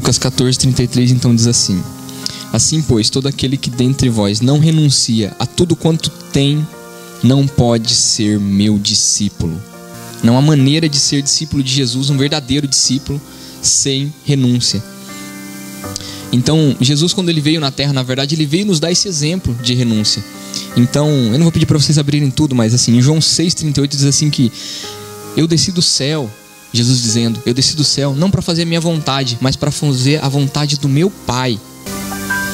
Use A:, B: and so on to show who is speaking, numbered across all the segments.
A: Lucas 14:33 então diz assim: assim, pois, todo aquele que dentre vós não renuncia a tudo quanto tem, não pode ser meu discípulo. Não há maneira de ser discípulo de Jesus, um verdadeiro discípulo, sem renúncia. Então, Jesus, quando ele veio na terra, na verdade, ele veio nos dar esse exemplo de renúncia. Então, eu não vou pedir para vocês abrirem tudo, mas assim, em João 6:38 diz assim que eu desci do céu, Jesus dizendo, eu desci do céu não para fazer a minha vontade, mas para fazer a vontade do meu Pai.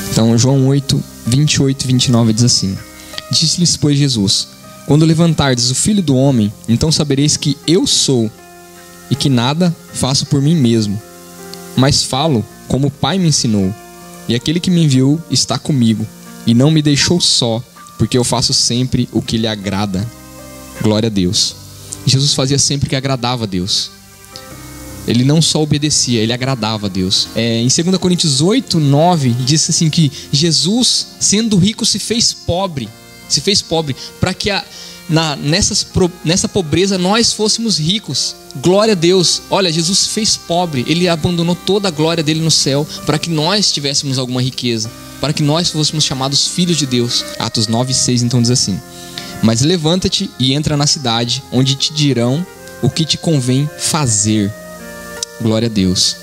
A: Então, João 8:28 e 29 diz assim: disse-lhes, pois, Jesus: quando levantardes o Filho do Homem, então sabereis que eu sou, e que nada faço por mim mesmo, mas falo como o Pai me ensinou. E aquele que me enviou está comigo, e não me deixou só, porque eu faço sempre o que lhe agrada. Glória a Deus. Jesus fazia sempre o que agradava a Deus. Ele não só obedecia, ele agradava a Deus. Em 2 Coríntios 8:9 diz assim que Jesus, sendo rico, se fez pobre, para que nessa pobreza nós fôssemos ricos. Glória a Deus. Olha, Jesus se fez pobre, ele abandonou toda a glória dele no céu para que nós tivéssemos alguma riqueza, para que nós fôssemos chamados filhos de Deus. Atos 9:6 então diz assim: mas levanta-te e entra na cidade, onde te dirão o que te convém fazer. Glória a Deus.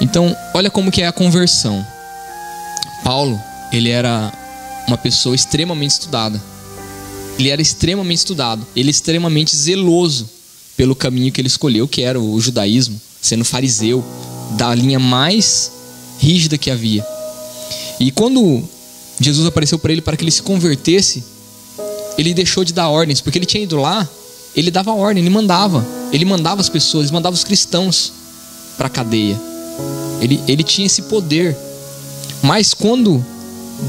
A: Então, olha como que é a conversão. Paulo, ele era uma pessoa extremamente estudada. Ele era extremamente estudado. Ele é extremamente zeloso pelo caminho que ele escolheu, que era o judaísmo, sendo fariseu, da linha mais rígida que havia. E quando Jesus apareceu para ele para que ele se convertesse, ele deixou de dar ordens, porque ele tinha ido lá, ele dava ordem, ele mandava as pessoas, ele mandava os cristãos para a cadeia. Ele tinha esse poder. Mas quando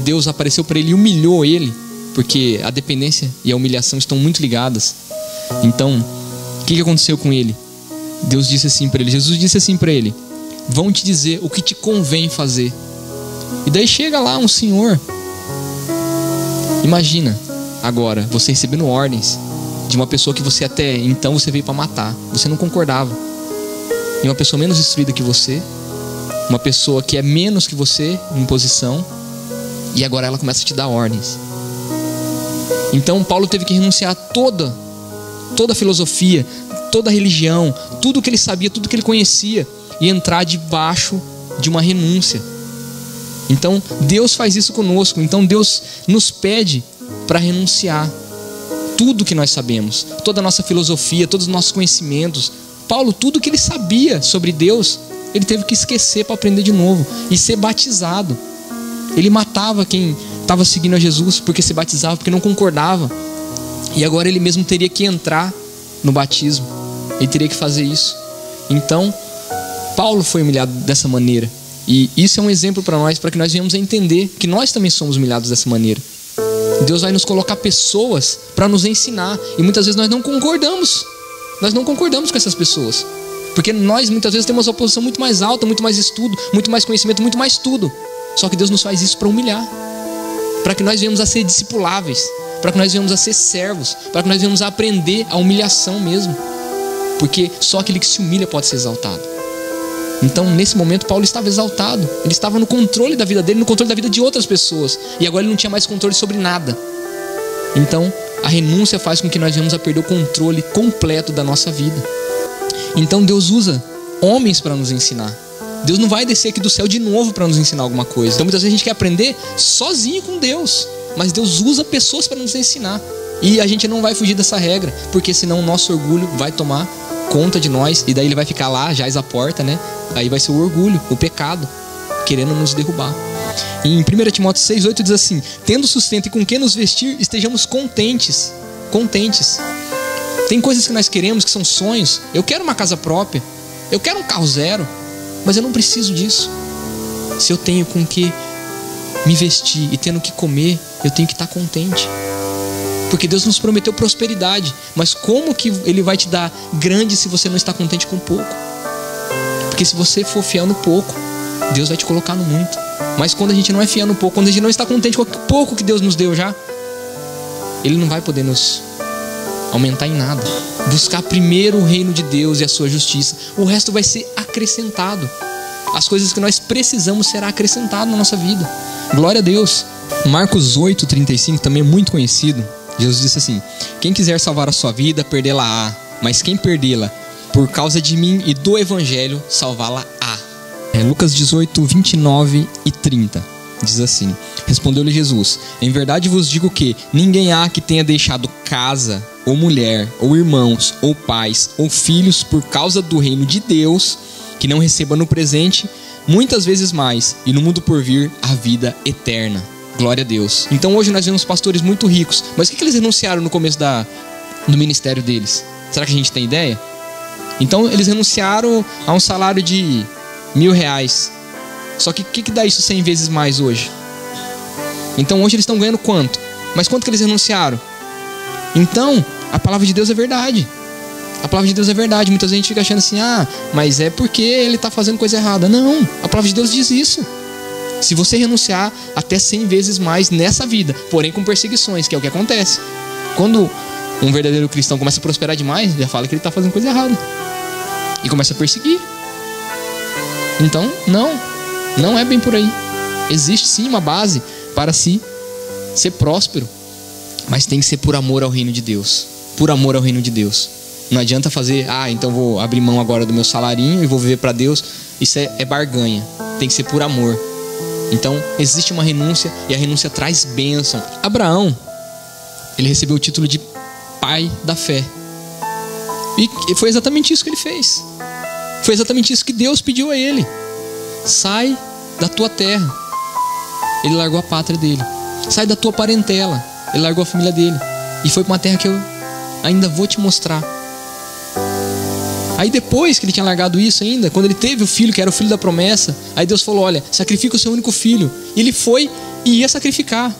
A: Deus apareceu para ele e humilhou ele, porque a dependência e a humilhação estão muito ligadas, então o que aconteceu com ele? Deus disse assim para ele, Jesus disse assim para ele: vão te dizer o que te convém fazer. E daí chega lá um senhor, imagina agora você recebendo ordens de uma pessoa que você até então você veio para matar, você não concordava, e uma pessoa menos instruída que você, uma pessoa que é menos que você em posição, e agora ela começa a te dar ordens. Então Paulo teve que renunciar a toda a filosofia, toda a religião, tudo que ele sabia, tudo que ele conhecia, e entrar debaixo de uma renúncia. Então Deus faz isso conosco. Então Deus nos pede para renunciar tudo que nós sabemos, toda a nossa filosofia, todos os nossos conhecimentos. Paulo, tudo que ele sabia sobre Deus, ele teve que esquecer para aprender de novo e ser batizado. Ele matava quem estava seguindo a Jesus porque se batizava, porque não concordava. E agora ele mesmo teria que entrar no batismo. Ele teria que fazer isso. Então, Paulo foi humilhado dessa maneira. E isso é um exemplo para nós, para que nós venhamos a entender que nós também somos humilhados dessa maneira. Deus vai nos colocar pessoas para nos ensinar. E muitas vezes nós não concordamos. Nós não concordamos com essas pessoas. Porque nós muitas vezes temos uma posição muito mais alta, muito mais estudo, muito mais conhecimento, muito mais tudo. Só que Deus nos faz isso para humilhar, para que nós venhamos a ser discipuláveis, para que nós venhamos a ser servos, para que nós venhamos a aprender a humilhação mesmo. Porque só aquele que se humilha pode ser exaltado. Então nesse momento Paulo estava exaltado. Ele estava no controle da vida dele, no controle da vida de outras pessoas. E agora ele não tinha mais controle sobre nada. Então a renúncia faz com que nós venhamos a perder o controle completo da nossa vida. Então Deus usa homens para nos ensinar. Deus não vai descer aqui do céu de novo para nos ensinar alguma coisa. Então muitas vezes a gente quer aprender sozinho com Deus, mas Deus usa pessoas para nos ensinar. E a gente não vai fugir dessa regra, porque senão o nosso orgulho vai tomar conta de nós. E daí ele vai ficar lá, jaz à porta, né? Aí vai ser o orgulho, o pecado, querendo nos derrubar. Em 1 Timóteo 6:8 diz assim: tendo sustento e com que nos vestir, estejamos contentes. Tem coisas que nós queremos, que são sonhos. Eu quero uma casa própria, eu quero um carro zero, mas eu não preciso disso. Se eu tenho com que me vestir e tendo que comer, eu tenho que estar contente. Porque Deus nos prometeu prosperidade. Mas como que Ele vai te dar grande se você não está contente com pouco? Porque se você for fiel no pouco, Deus vai te colocar no muito. Mas quando a gente não é fiel no pouco, quando a gente não está contente com o pouco que Deus nos deu já, Ele não vai poder nos aumentar em nada. Buscar primeiro o reino de Deus e a sua justiça. O resto vai ser acrescentado. as coisas que nós precisamos será acrescentado na nossa vida. Glória a Deus. Marcos 8:35, também é muito conhecido. Jesus disse assim: quem quiser salvar a sua vida, perdê-la-á, mas quem perdê-la por causa de mim e do evangelho, salvá-la-á. Lucas 18:29 e 30 diz assim: respondeu-lhe Jesus: em verdade vos digo que ninguém há que tenha deixado casa, ou mulher, ou irmãos, ou pais, ou filhos, por causa do reino de Deus, que não receba no presente muitas vezes mais, e no mundo por vir a vida eterna. Glória a Deus. Então hoje nós vemos pastores muito ricos, mas o que eles renunciaram no começo do ministério deles? Será que a gente tem ideia? Então eles renunciaram a um salário de R$1.000. Só que o que dá isso 100 vezes mais hoje? Então hoje eles estão ganhando quanto? Mas quanto que eles renunciaram? Então a palavra de Deus é verdade. A palavra de Deus é verdade. Muita gente fica achando assim: mas é porque ele está fazendo coisa errada. Não, a palavra de Deus diz isso. Se você renunciar até 100 vezes mais nessa vida, porém com perseguições, que é o que acontece. Quando um verdadeiro cristão começa a prosperar demais, já fala que ele está fazendo coisa errada e começa a perseguir. Então, não é bem por aí. Existe sim uma base para se ser próspero, mas tem que ser por amor ao reino de Deus. Por amor ao reino de Deus. Não adianta fazer: então vou abrir mão agora do meu salarinho e vou viver para Deus. Isso é barganha. Tem que ser por amor. Então existe uma renúncia, e a renúncia traz bênção. Abraão, ele recebeu o título de pai da fé, e foi exatamente isso que ele fez. Foi exatamente isso que Deus pediu a ele: sai da tua terra. Ele largou a pátria dele. Sai da tua parentela. Ele largou a família dele e foi para uma terra que eu ainda vou te mostrar. Aí depois que ele tinha largado isso ainda, quando ele teve o filho, que era o filho da promessa, aí Deus falou: olha, sacrifica o seu único filho. E ele foi e ia sacrificar.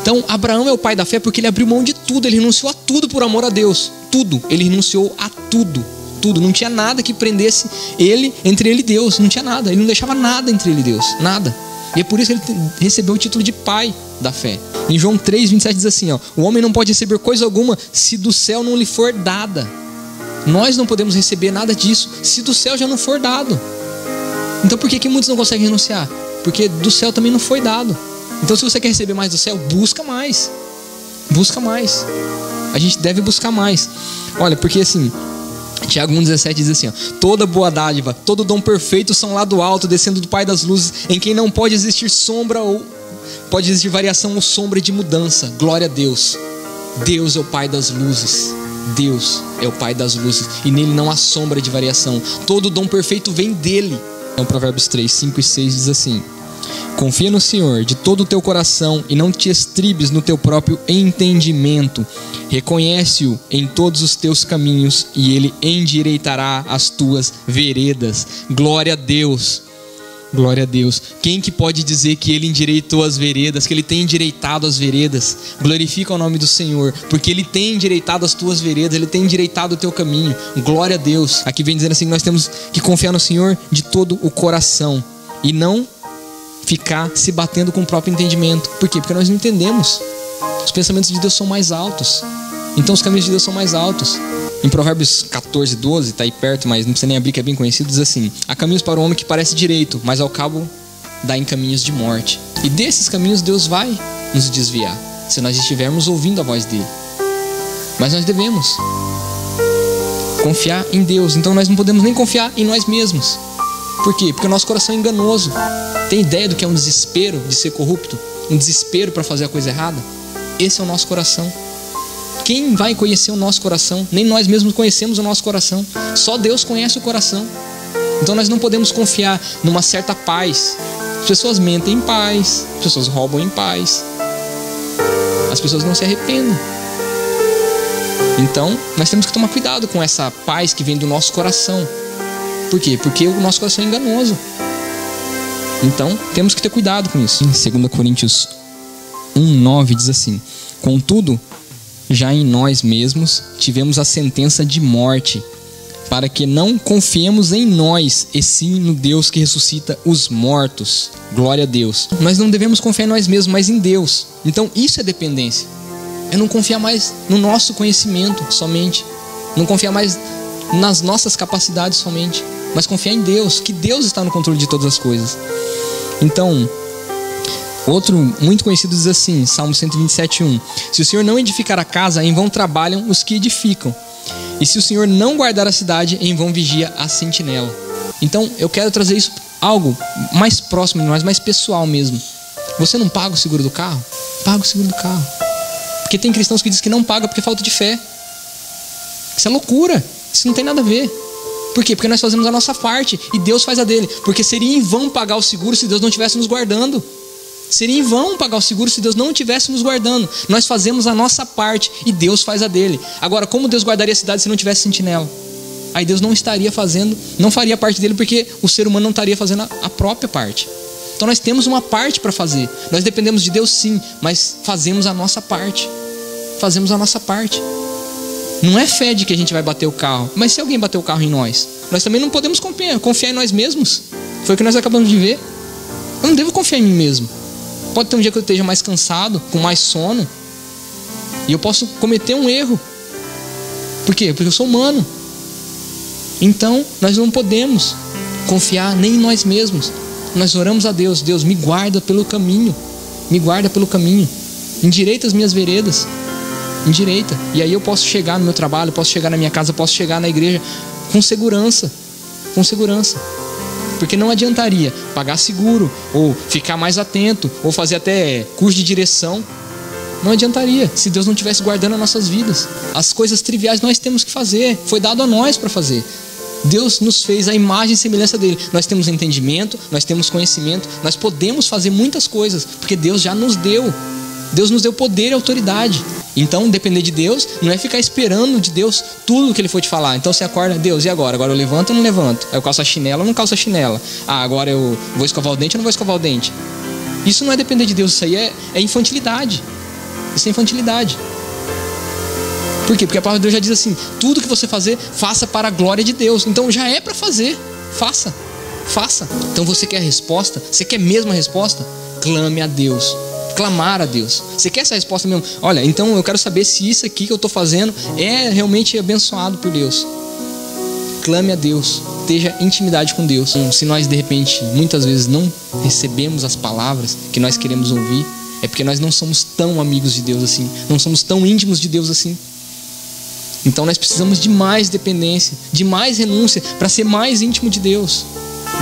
A: Então Abraão é o pai da fé porque ele abriu mão de tudo. Ele renunciou a tudo por amor a Deus. Tudo. Ele renunciou a tudo. Tudo. Não tinha nada que prendesse ele, entre ele e Deus. Não tinha nada. Ele não deixava nada entre ele e Deus. Nada. E é por isso que ele recebeu o título de pai da fé. Em João 3:27 diz assim: o homem não pode receber coisa alguma se do céu não lhe for dada. Nós não podemos receber nada disso se do céu já não for dado. Então por que muitos não conseguem renunciar? Porque do céu também não foi dado. Então se você quer receber mais do céu, busca mais. Busca mais. A gente deve buscar mais. Olha, porque assim, Tiago 1,17 diz assim: toda boa dádiva, todo dom perfeito são lá do alto, descendo do Pai das luzes, em quem não pode existir sombra ou pode existir variação ou sombra de mudança. Glória a Deus. Deus é o Pai das luzes. Deus é o Pai das luzes, e nele não há sombra de variação. Todo dom perfeito vem dele. Então Provérbios 3:5 e 6 diz assim: confia no Senhor de todo o teu coração e não te estribes no teu próprio entendimento. Reconhece-o em todos os teus caminhos e ele endireitará as tuas veredas. Glória a Deus. Glória a Deus. Quem que pode dizer que ele endireitou as veredas, que ele tem endireitado as veredas? Glorifica o nome do Senhor, porque ele tem endireitado as tuas veredas, ele tem endireitado o teu caminho. Glória a Deus. Aqui vem dizendo assim que nós temos que confiar no Senhor de todo o coração e não ficar se batendo com o próprio entendimento. Por quê? Porque nós não entendemos. Os pensamentos de Deus são mais altos. Então os caminhos de Deus são mais altos. Em Provérbios 14:12, está aí perto, mas não precisa nem abrir, que é bem conhecido, diz assim: há caminhos para o homem que parece direito, mas ao cabo dá em caminhos de morte. E desses caminhos Deus vai nos desviar, se nós estivermos ouvindo a voz dele. Mas nós devemos confiar em Deus. Então nós não podemos nem confiar em nós mesmos. Por quê? Porque o nosso coração é enganoso. Tem ideia do que é um desespero de ser corrupto? Um desespero para fazer a coisa errada? Esse é o nosso coração. Quem vai conhecer o nosso coração? Nem nós mesmos conhecemos o nosso coração. Só Deus conhece o coração. Então nós não podemos confiar numa certa paz. As pessoas mentem em paz, as pessoas roubam em paz, as pessoas não se arrependem. Então nós temos que tomar cuidado com essa paz que vem do nosso coração. Por quê? Porque o nosso coração é enganoso. Então temos que ter cuidado com isso. Em 2 Coríntios 1:9 diz assim: contudo, já em nós mesmos tivemos a sentença de morte, para que não confiemos em nós, e sim no Deus que ressuscita os mortos. Glória a Deus. Nós não devemos confiar em nós mesmos, mas em Deus. Então isso é dependência. É não confiar mais no nosso conhecimento somente, não confiar mais nas nossas capacidades somente, mas confiar em Deus, que Deus está no controle de todas as coisas. Então, outro muito conhecido diz assim, Salmo 127:1: se o Senhor não edificar a casa, em vão trabalham os que edificam. E se o Senhor não guardar a cidade, em vão vigia a sentinela. Então, eu quero trazer isso, algo mais próximo de nós, mais pessoal mesmo. Você não paga o seguro do carro? Paga o seguro do carro. Porque tem cristãos que dizem que não paga porque falta de fé. Isso é loucura. Isso não tem nada a ver. Por quê? Porque nós fazemos a nossa parte e Deus faz a dele. Porque seria em vão pagar o seguro se Deus não estivesse nos guardando. Seria em vão pagar o seguro se Deus não estivesse nos guardando. Nós fazemos a nossa parte e Deus faz a dele. Agora, como Deus guardaria a cidade se não tivesse sentinela? Aí Deus não estaria fazendo, não faria a parte dele, porque o ser humano não estaria fazendo a própria parte. Então nós temos uma parte para fazer. Nós dependemos de Deus sim, mas fazemos a nossa parte. Fazemos a nossa parte. Não é fé de que a gente vai bater o carro. Mas se alguém bater o carro em nós, nós também não podemos confiar em nós mesmos. Foi o que nós acabamos de ver. Eu não devo confiar em mim mesmo. Pode ter um dia que eu esteja mais cansado, com mais sono, e eu posso cometer um erro. Por quê? Porque eu sou humano. Então nós não podemos confiar nem em nós mesmos. Nós oramos a Deus: Deus, me guarda pelo caminho. Me guarda pelo caminho. Endireita as minhas veredas. Endireita. E aí eu posso chegar no meu trabalho, posso chegar na minha casa, posso chegar na igreja com segurança. Com segurança. Porque não adiantaria pagar seguro, ou ficar mais atento, ou fazer até curso de direção. Não adiantaria se Deus não estivesse guardando as nossas vidas. As coisas triviais nós temos que fazer. Foi dado a nós para fazer. Deus nos fez a imagem e semelhança dele. Nós temos entendimento, nós temos conhecimento, nós podemos fazer muitas coisas, porque Deus já nos deu. Deus nos deu poder e autoridade. Então, depender de Deus não é ficar esperando de Deus tudo o que Ele for te falar. Então você acorda: Deus, e agora? Agora eu levanto ou não levanto? Aí eu calço a chinela ou não calço a chinela? Ah, agora eu vou escovar o dente ou não vou escovar o dente? Isso não é depender de Deus, isso aí é infantilidade. Isso é infantilidade. Por quê? Porque a palavra de Deus já diz assim: tudo que você fazer, faça para a glória de Deus. Então já é para fazer. Faça. Faça. Então você quer a resposta? Você quer mesmo a resposta? Clame a Deus. Clamar a Deus. Você quer essa resposta mesmo? Olha, então eu quero saber se isso aqui que eu estou fazendo é realmente abençoado por Deus. Clame a Deus. Esteja em intimidade com Deus. Se nós de repente, muitas vezes não recebemos as palavras que nós queremos ouvir, é porque nós não somos tão amigos de Deus assim. Não somos tão íntimos de Deus assim. Então nós precisamos de mais dependência, de mais renúncia, para ser mais íntimo de Deus.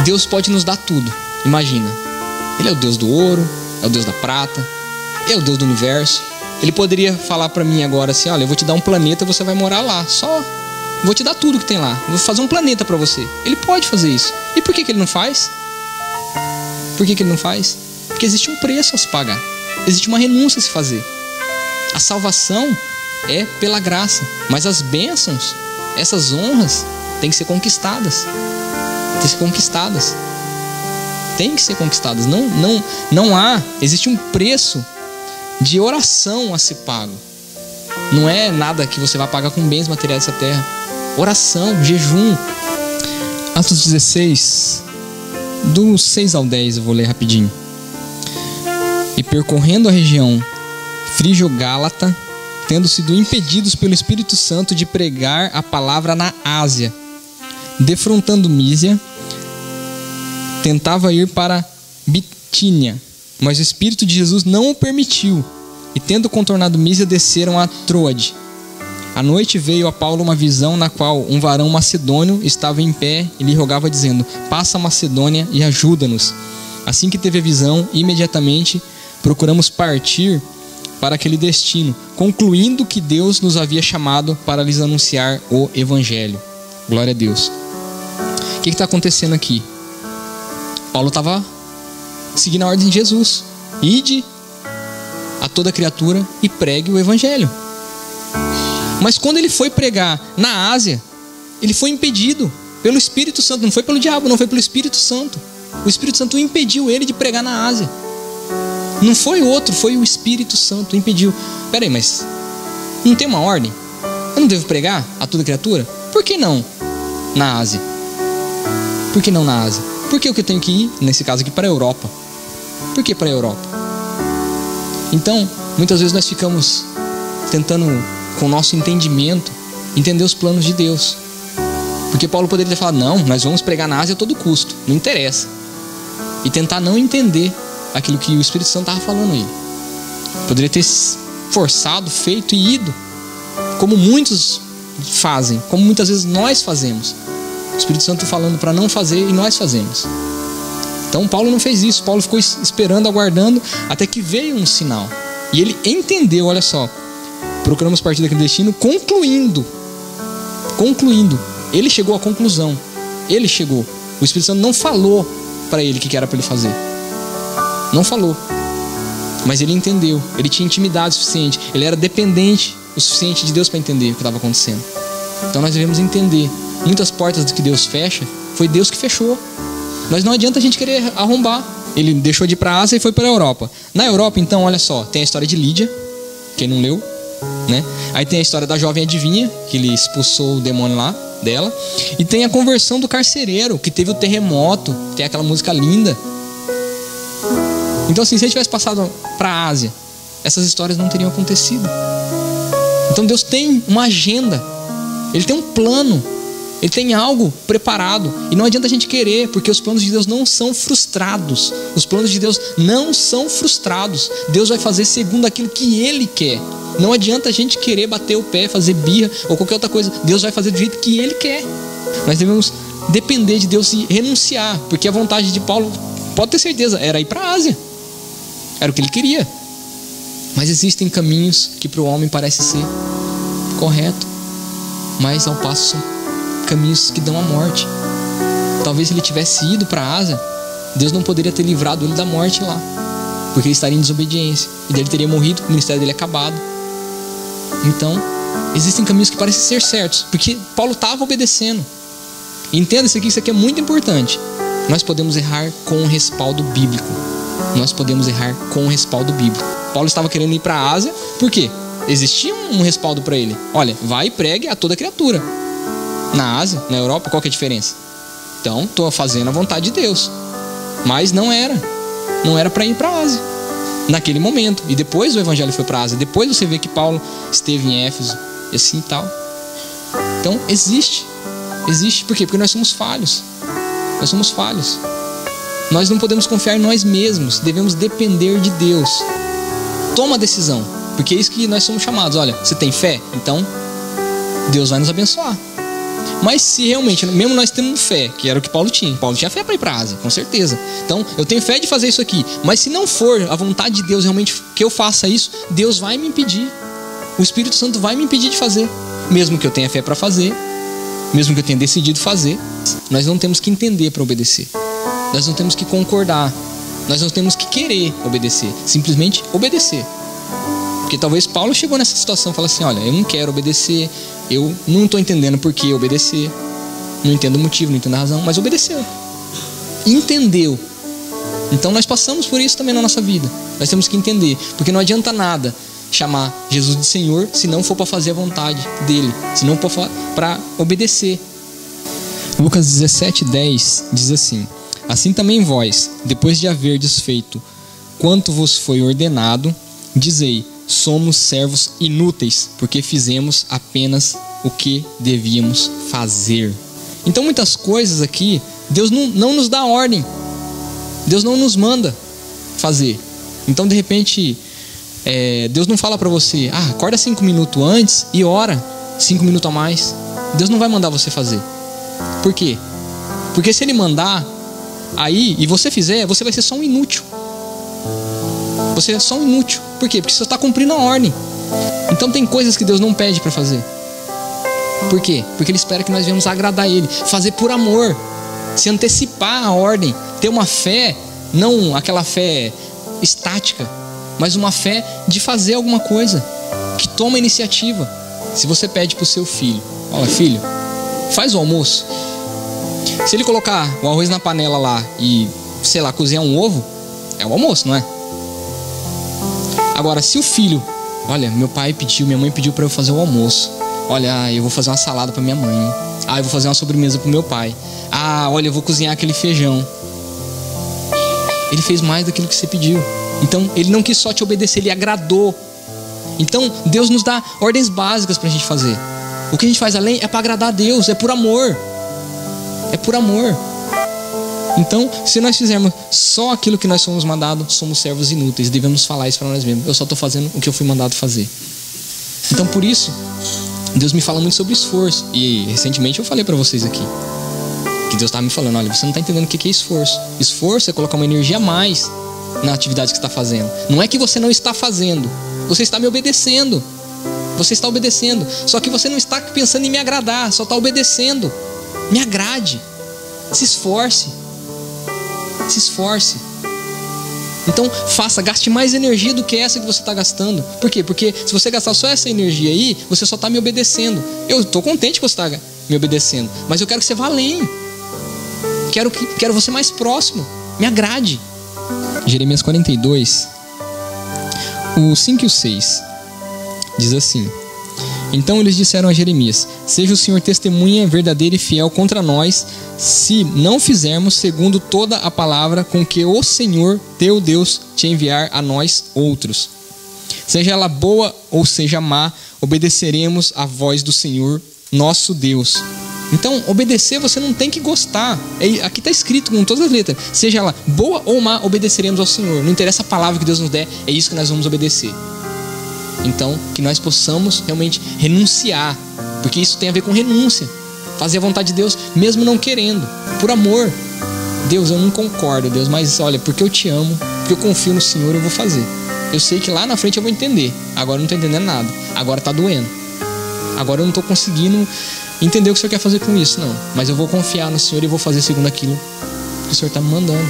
A: Deus pode nos dar tudo. Imagina. Ele é o Deus do ouro, é o Deus da prata, é o Deus do universo. Ele poderia falar para mim agora assim: olha, eu vou te dar um planeta e você vai morar lá. Só. Vou te dar tudo que tem lá. Vou fazer um planeta para você. Ele pode fazer isso. E por que ele não faz? Por que ele não faz? Porque existe um preço a se pagar. Existe uma renúncia a se fazer. A salvação é pela graça. Mas as bênçãos, essas honras, têm que ser conquistadas. Tem que ser conquistadas. Tem que ser conquistadas. Não há. Existe um preço de oração a ser pago. Não é nada que você vai pagar com bens materiais dessa terra. Oração, jejum. Atos 16, do 6 ao 10, eu vou ler rapidinho. E percorrendo a região frígio-gálata, tendo sido impedidos pelo Espírito Santo de pregar a palavra na Ásia, defrontando Mísia, tentava ir para Bitínia, mas o Espírito de Jesus não o permitiu, e tendo contornado Mísia, desceram a Troade. À noite veio a Paulo uma visão na qual um varão macedônio estava em pé e lhe rogava dizendo: passa a Macedônia e ajuda-nos. Assim que teve a visão, imediatamente procuramos partir para aquele destino, concluindo que Deus nos havia chamado para lhes anunciar o Evangelho. Glória a Deus. O que está acontecendo aqui? Paulo estava seguindo a ordem de Jesus: ide a toda criatura e pregue o Evangelho. Mas quando ele foi pregar na Ásia, ele foi impedido pelo Espírito Santo. Não foi pelo diabo, não, foi pelo Espírito Santo. O Espírito Santo impediu ele de pregar na Ásia. Não foi outro, foi o Espírito Santo impediu. Peraí, mas não tem uma ordem? Eu não devo pregar a toda criatura? Por que não na Ásia? Por que não na Ásia? Por que eu tenho que ir, nesse caso aqui, para a Europa? Por que para a Europa? Então, muitas vezes nós ficamos tentando, com o nosso entendimento, entender os planos de Deus. Porque Paulo poderia ter falado, não, nós vamos pregar na Ásia a todo custo, não interessa. E tentar não entender aquilo que o Espírito Santo estava falando aí. Poderia ter forçado, feito e ido, como muitos fazem, como muitas vezes nós fazemos. O Espírito Santo falando para não fazer e nós fazemos. Então Paulo não fez isso. Paulo ficou esperando, aguardando, até que veio um sinal. E ele entendeu, olha só. Procuramos partir daquele destino, concluindo. Ele chegou à conclusão. Ele chegou. O Espírito Santo não falou para ele o que era para ele fazer. Não falou. Mas ele entendeu. Ele tinha intimidade suficiente. Ele era dependente o suficiente de Deus para entender o que estava acontecendo. Então nós devemos entender. Muitas portas que Deus fecha, foi Deus que fechou. Mas não adianta a gente querer arrombar. Ele deixou de ir para a Ásia e foi para a Europa. Na Europa, então, olha só, tem a história de Lídia, quem não leu, né? Aí tem a história da jovem adivinha, que ele expulsou o demônio lá dela. E tem a conversão do carcereiro, que teve o terremoto, tem aquela música linda. Então assim, se ele tivesse passado para a Ásia, essas histórias não teriam acontecido. Então Deus tem uma agenda, Ele tem um plano, Ele tem algo preparado. E não adianta a gente querer, porque os planos de Deus não são frustrados. Os planos de Deus não são frustrados. Deus vai fazer segundo aquilo que Ele quer. Não adianta a gente querer bater o pé, fazer birra ou qualquer outra coisa. Deus vai fazer do jeito que Ele quer. Nós devemos depender de Deus e renunciar, porque a vontade de Paulo, pode ter certeza, era ir para a Ásia. Era o que ele queria. Mas existem caminhos que para o homem parece ser correto, mas ao passo são caminhos que dão à morte. Talvez se ele tivesse ido para a Ásia, Deus não poderia ter livrado ele da morte lá, porque ele estaria em desobediência, e daí ele teria morrido, o ministério dele acabado. Então, existem caminhos que parecem ser certos, porque Paulo estava obedecendo. Entenda isso aqui é muito importante. Nós podemos errar com o respaldo bíblico. Nós podemos errar com o respaldo bíblico. Paulo estava querendo ir para a Ásia, por quê? Existia um respaldo para ele. Olha, vai e pregue a toda criatura. Na Ásia, na Europa, qual que é a diferença? Então, estou fazendo a vontade de Deus. Mas não era para ir para a Ásia naquele momento. E depois o evangelho foi para a Ásia. Depois você vê que Paulo esteve em Éfeso e assim e tal. Então, existe. Por quê? Porque nós somos falhos. Nós não podemos confiar em nós mesmos. Devemos depender de Deus. Toma a decisão, porque é isso que nós somos chamados. Olha, você tem fé? Então Deus vai nos abençoar. Mas se realmente, mesmo nós temos fé, que era o que Paulo tinha fé para ir para a Ásia, com certeza. Então eu tenho fé de fazer isso aqui, mas se não for a vontade de Deus realmente que eu faça isso, Deus vai me impedir. O Espírito Santo vai me impedir de fazer, mesmo que eu tenha fé para fazer, mesmo que eu tenha decidido fazer. Nós não temos que entender para obedecer. Nós não temos que concordar. Nós não temos que querer obedecer. Simplesmente obedecer. Porque talvez Paulo chegou nessa situação e falou assim, olha, eu não quero obedecer. Eu não estou entendendo por que obedecer. Não entendo o motivo, não entendo a razão. Mas obedeceu. Entendeu. Então nós passamos por isso também na nossa vida. Nós temos que entender. Porque não adianta nada chamar Jesus de Senhor se não for para fazer a vontade dele. Se não for para obedecer. Lucas 17:10 diz assim: assim também vós, depois de haverdes feito quanto vos foi ordenado, dizei, somos servos inúteis, porque fizemos apenas o que devíamos fazer. Então muitas coisas aqui, Deus não nos dá ordem. Deus não nos manda fazer. Então de repente, Deus não fala para você, acorda 5 minutos antes e ora 5 minutos a mais. Deus não vai mandar você fazer. Por quê? Porque se Ele mandar aí, e você fizer, você vai ser só um inútil. Você é só um inútil. Por quê? Porque você está cumprindo a ordem. Então tem coisas que Deus não pede para fazer. Por quê? Porque Ele espera que nós venhamos agradar Ele. Fazer por amor. Se antecipar a ordem. Ter uma fé, não aquela fé estática, mas uma fé de fazer alguma coisa. Que toma iniciativa. Se você pede para o seu filho, olha filho, faz o almoço. Se ele colocar o arroz na panela lá e, sei lá, cozinhar um ovo, é o almoço, não é? Agora, se o filho, olha, minha mãe pediu para eu fazer o almoço. Olha, eu vou fazer uma salada para minha mãe. Eu vou fazer uma sobremesa para o meu pai. Olha, eu vou cozinhar aquele feijão. Ele fez mais daquilo que você pediu. Então, ele não quis só te obedecer, ele agradou. Então, Deus nos dá ordens básicas para a gente fazer. O que a gente faz além é para agradar a Deus, é por amor. É por amor. Então, se nós fizermos só aquilo que nós somos mandados, somos servos inúteis. Devemos falar isso para nós mesmos. Eu só estou fazendo o que eu fui mandado fazer. Então, por isso, Deus me fala muito sobre esforço. E recentemente eu falei para vocês aqui que Deus estava me falando: olha, você não está entendendo o que é esforço. Esforço é colocar uma energia a mais na atividade que você está fazendo. Não é que você não está fazendo, você está me obedecendo. Você está obedecendo. Só que você não está pensando em me agradar, só está obedecendo. Me agrade. Se esforce. Se esforce. Então faça, gaste mais energia do que essa que você está gastando. Por quê? Porque se você gastar só essa energia aí, você só está me obedecendo. Eu estou contente que você está me obedecendo, mas eu quero que você vá além. Quero você mais próximo. Me agrade. Jeremias 42, o 5 e o 6 diz assim: então eles disseram a Jeremias: seja o Senhor testemunha verdadeira e fiel contra nós, se não fizermos segundo toda a palavra com que o Senhor teu Deus te enviar a nós outros. Seja ela boa ou seja má, obedeceremos à voz do Senhor nosso Deus. Então, obedecer você não tem que gostar. Aqui está escrito com todas as letras: seja ela boa ou má, obedeceremos ao Senhor. Não interessa a palavra que Deus nos der, é isso que nós vamos obedecer. Então, que nós possamos realmente renunciar, porque isso tem a ver com renúncia. Fazer a vontade de Deus, mesmo não querendo, por amor. Deus, eu não concordo, Deus, mas olha, porque eu te amo, porque eu confio no Senhor, eu vou fazer. Eu sei que lá na frente eu vou entender. Agora eu não estou entendendo nada. Agora está doendo. Agora eu não estou conseguindo entender o que o Senhor quer fazer com isso, não. Mas eu vou confiar no Senhor e vou fazer segundo aquilo que o Senhor está me mandando.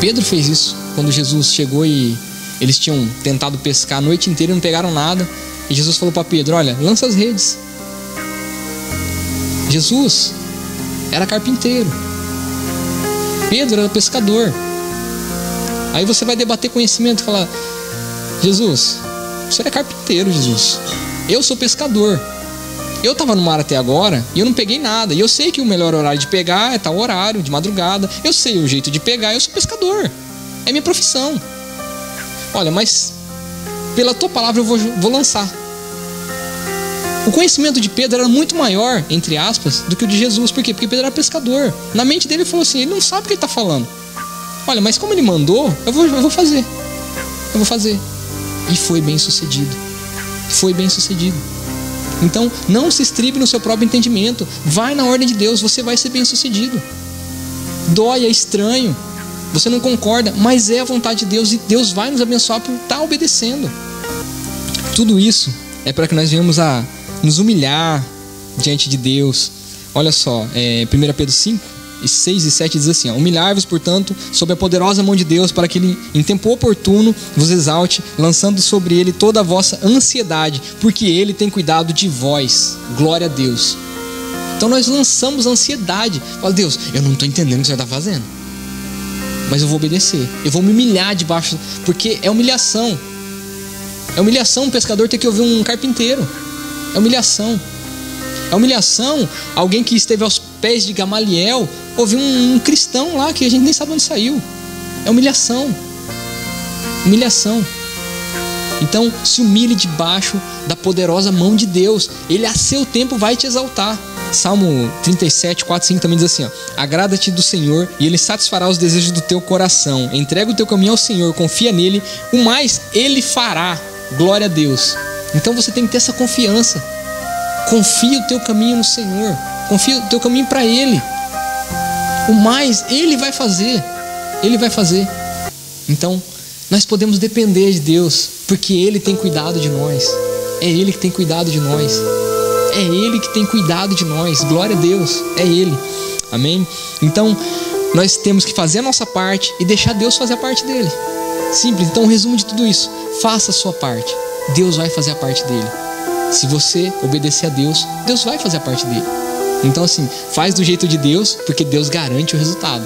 A: Pedro fez isso quando Jesus chegou e eles tinham tentado pescar a noite inteira e não pegaram nada. E Jesus falou para Pedro: olha, lança as redes. Jesus era carpinteiro, Pedro era pescador. Aí você vai debater conhecimento e falar: Jesus, você é carpinteiro, Jesus. Eu sou pescador. Eu estava no mar até agora e eu não peguei nada. E eu sei que o melhor horário de pegar é tal horário, de madrugada. Eu sei o jeito de pegar, eu sou pescador. É minha profissão. Olha, mas pela tua palavra eu vou lançar. O conhecimento de Pedro era muito maior, entre aspas, do que o de Jesus. Por quê? Porque Pedro era pescador. Na mente dele ele falou assim: ele não sabe o que ele está falando. Olha, mas como ele mandou, eu vou fazer. Eu vou fazer. E foi bem sucedido. Foi bem sucedido. Então, não se estribe no seu próprio entendimento. Vai na ordem de Deus, você vai ser bem sucedido. Dói, é estranho. Você não concorda, mas é a vontade de Deus e Deus vai nos abençoar por estar obedecendo. Tudo isso é para que nós venhamos a nos humilhar diante de Deus. Olha só, 1 Pedro 5, 6 e 7 diz assim: humilhai-vos, portanto, sob a poderosa mão de Deus, para que Ele, em tempo oportuno, vos exalte, lançando sobre Ele toda a vossa ansiedade, porque Ele tem cuidado de vós. Glória a Deus. Então nós lançamos a ansiedade. Fala: Deus, eu não estou entendendo o que o Senhor está fazendo, mas eu vou obedecer. Eu vou me humilhar debaixo, porque é humilhação. É humilhação um pescador ter que ouvir um carpinteiro. É humilhação. É humilhação alguém que esteve aos pés de Gamaliel ouvir um cristão lá que a gente nem sabe onde saiu. É humilhação. Humilhação. Então se humilhe debaixo da poderosa mão de Deus. Ele a seu tempo vai te exaltar. Salmo 37, 4, 5 também diz assim: agrada-te do Senhor e Ele satisfará os desejos do teu coração. Entrega o teu caminho ao Senhor, confia nele, o mais Ele fará. Glória a Deus. Então você tem que ter essa confiança. Confia o teu caminho no Senhor. Confia o teu caminho para Ele. O mais Ele vai fazer. Ele vai fazer. Então nós podemos depender de Deus, porque Ele tem cuidado de nós. É Ele que tem cuidado de nós. É Ele que tem cuidado de nós. Glória a Deus. É Ele. Amém? Então nós temos que fazer a nossa parte e deixar Deus fazer a parte dele. Simples. Então o resumo de tudo isso: faça a sua parte. Deus vai fazer a parte dele. Se você obedecer a Deus, Deus vai fazer a parte dele. Então assim, faz do jeito de Deus, porque Deus garante o resultado.